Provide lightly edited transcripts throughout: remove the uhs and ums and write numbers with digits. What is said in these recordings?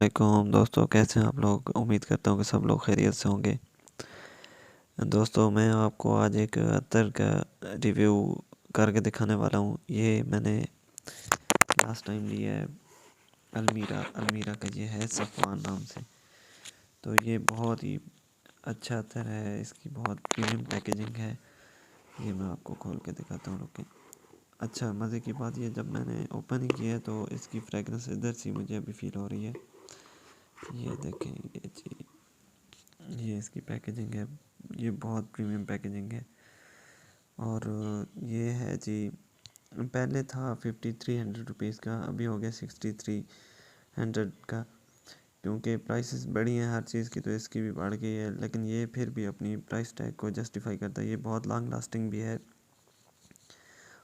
علیکم دوستوں، کیسے ہیں آپ لوگ؟ امید کرتا ہوں کہ سب لوگ خیریت سے ہوں گے۔ دوستوں، میں آپ کو آج ایک عطر کا ریویو کر کے دکھانے والا ہوں۔ یہ میں نے لاسٹ ٹائم لیا ہے المیرا کا، یہ ہے صفوان نام سے۔ تو یہ بہت ہی اچھا عطر ہے، اس کی بہت پریمیم پیکیجنگ ہے۔ یہ میں آپ کو کھول کے دکھاتا ہوں، رکیں۔ اچھا، مزے کی بات یہ، جب میں نے اوپن ہی کیا ہے تو اس کی فریگرنس ادھر سی مجھے ابھی فیل ہو رہی ہے۔ یہ دیکھیں، یہ جی، یہ اس کی پیکیجنگ ہے۔ یہ بہت پریمیم پیکیجنگ ہے، اور یہ ہے جی، پہلے تھا 5300 روپیز کا، ابھی ہو گیا 6300 کا، کیونکہ پرائسز بڑھی ہیں ہر چیز کی، تو اس کی بھی بڑھ گئی ہے، لیکن یہ پھر بھی اپنی پرائس ٹیگ کو جسٹیفائی کرتا ہے۔ یہ بہت لانگ لاسٹنگ بھی ہے،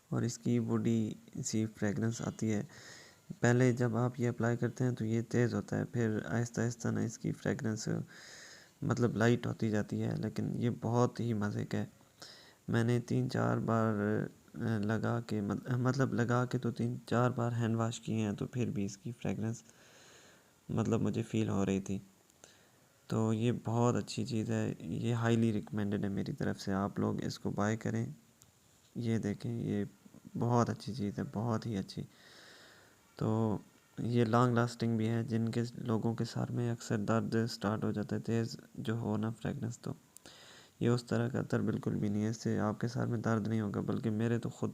اور اس کی ووڈی سی فریگرنس آتی ہے۔ پہلے جب آپ یہ اپلائی کرتے ہیں تو یہ تیز ہوتا ہے، پھر آہستہ آہستہ نا اس کی فریگرنس مطلب لائٹ ہوتی جاتی ہے، لیکن یہ بہت ہی مزے کا ہے۔ میں نے 3-4 بار لگا کے مطلب لگا کے تو 3-4 بار ہینڈ واش کیے ہیں، تو پھر بھی اس کی فریگرنس مطلب مجھے فیل ہو رہی تھی۔ تو یہ بہت اچھی چیز ہے، یہ ہائیلی ریکمینڈڈ ہے میری طرف سے، آپ لوگ اس کو بائی کریں۔ یہ دیکھیں، یہ بہت اچھی چیز ہے، بہت ہی اچھی۔ تو یہ لانگ لاسٹنگ بھی ہے، جن کے لوگوں کے سر میں اکثر درد سٹارٹ ہو جاتا ہے تیز جو ہو نا فریگنس، تو یہ اس طرح کا عطر بالکل بھی نہیں ہے، اس سے آپ کے سر میں درد نہیں ہوگا، بلکہ میرے تو خود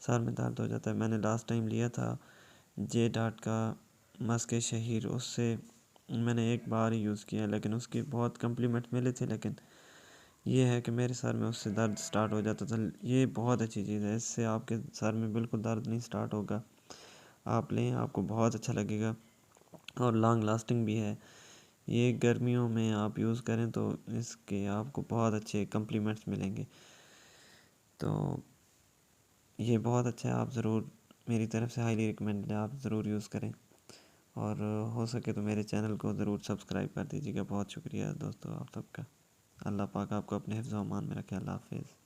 سر میں درد ہو جاتا ہے۔ میں نے لاسٹ ٹائم لیا تھا جے ڈاٹ کا مسک شہیر، اس سے میں نے ایک بار ہی یوز کیا، لیکن اس کی بہت کمپلیمنٹ ملے تھے، لیکن یہ ہے کہ میرے سر میں اس سے درد سٹارٹ ہو جاتا تھا۔ یہ بہت اچھی چیز ہے، اس سے آپ کے سر میں بالکل درد نہیں سٹارٹ ہوگا۔ آپ لیں، آپ کو بہت اچھا لگے گا، اور لانگ لاسٹنگ بھی ہے۔ یہ گرمیوں میں آپ یوز کریں تو اس کے آپ کو بہت اچھے کمپلیمنٹس ملیں گے۔ تو یہ بہت اچھا ہے، آپ ضرور، میری طرف سے ہائیلی ریکمینڈڈ ہے، آپ ضرور یوز کریں، اور ہو سکے تو میرے چینل کو ضرور سبسکرائب کر دیجیے گا۔ بہت شکریہ دوستو آپ سب کا۔ اللہ پاک آپ کو اپنے حفظ و امان میں رکھے۔ اللہ حافظ۔